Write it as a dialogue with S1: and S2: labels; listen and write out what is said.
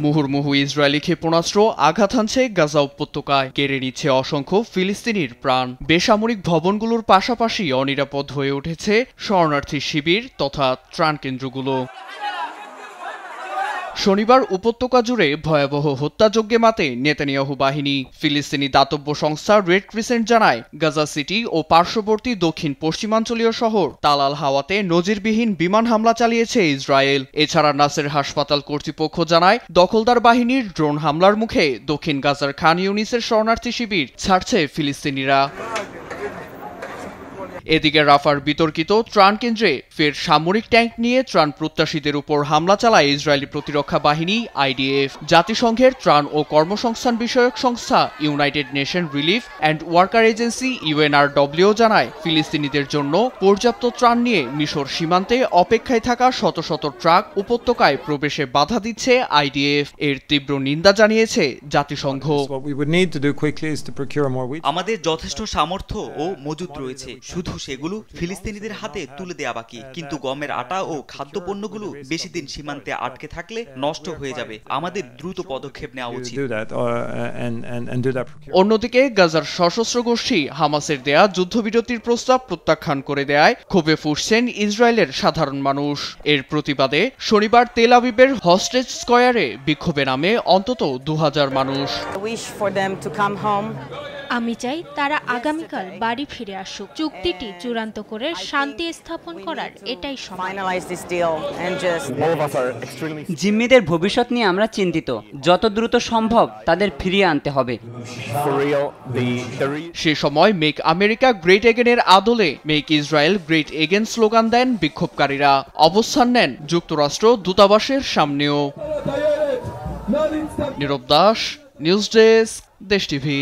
S1: মুহুর্মুহু ইসরায়েলি ক্ষেপণাস্ত্র আঘাত হানছে গাজা উপত্যকায়, কেড়ে নিচ্ছে অসংখ্য ফিলিস্তিনির প্রাণ। বেসামরিক ভবনগুলোর পাশাপাশি অনিরাপদ হয়ে উঠেছে শরণার্থী শিবির তথা ত্রাণ কেন্দ্রগুলো। শনিবার উপত্যকা জুড়ে ভয়াবহ হত্যাযজ্ঞে মাতে নেতানিয়াহু বাহিনী। ফিলিস্তিনি দাতব্য সংস্থা রেড ক্রিসেন্ট জানায়, গাজা সিটি ও পার্শ্ববর্তী দক্ষিণ পশ্চিমাঞ্চলীয় শহর তাল আল হাওয়াতে নজিরবিহীন বিমান হামলা চালিয়েছে ইসরায়েল। এছাড়া নাসের হাসপাতাল কর্তৃপক্ষ জানায়, দখলদার বাহিনীর ড্রোন হামলার মুখে দক্ষিণ গাজার খান ইউনিসের শরণার্থী শিবির ছাড়ছে ফিলিস্তিনিরা। এদিকে রাফার বিতর্কিত ত্রাণ কেন্দ্রে ফের সামরিক ট্যাঙ্ক নিয়ে ত্রাণ প্রত্যাশীদের উপর হামলা চালায় ইসরায়েলি প্রতিরক্ষা বাহিনী আইডিএফ। জাতিসংঘের ত্রাণ ও কর্মসংস্থান বিষয়ক সংস্থা United nation relief and worker agency UNRW জানায়, ফিলিস্তিনিদের জন্য পর্যাপ্ত ত্রাণ নিয়ে মিশর সীমান্তে অপেক্ষায় থাকা শত শত ট্রাক উপত্যকায় প্রবেশে বাধা দিচ্ছে আইডিএফ। এর তীব্র নিন্দা জানিয়েছে জাতিসংঘ।
S2: আমাদের যথেষ্ট সামর্থ্য ও মজুদ রয়েছে, শুধু সেগুলো ফিলিস্তিনিদের হাতে তুলে দেয়া বাকি। কিন্তু গমের আটা ও খাদ্যপণ্যগুলো বেশি দিন সীমান্তে আটকে থাকলে নষ্ট হয়ে যাবে। আমাদের দ্রুত পদক্ষেপ নেওয়া উচিত।
S1: অন্যদিকে গাজার সশস্ত্র গোষ্ঠী হামাসের দেয়া যুদ্ধবিরতির প্রস্তাব প্রত্যাখ্যান করে দেয় ক্ষোভে ফুঁসছেন ইসরায়েলের সাধারণ মানুষ। এর প্রতিবাদে শনিবার তেল আবিবের হস্টেজ স্কয়ারে বিক্ষোভে নামে অন্তত 2000 মানুষ।
S3: আমি চাই তারা আগামীকাল বাড়ি ফিরে আসুক। চুক্তিটি চূড়ান্ত করে শান্তি স্থাপন করার এটাই সময়।
S4: জিম্মিদের ভবিষ্যৎ নিয়ে আমরা চিন্তিত। যত দ্রুত সম্ভব তাদের ফিরিয়ে আনতে হবে।
S1: সে সময় মেক আমেরিকা গ্রেট এগেনের আদলে make Israel great again slogan দেন বিক্ষোভকারীরা। অবস্থান নেন যুক্তরাষ্ট্র দূতাবাসের সামনেও। Nirab Das, news desk, Desh TV.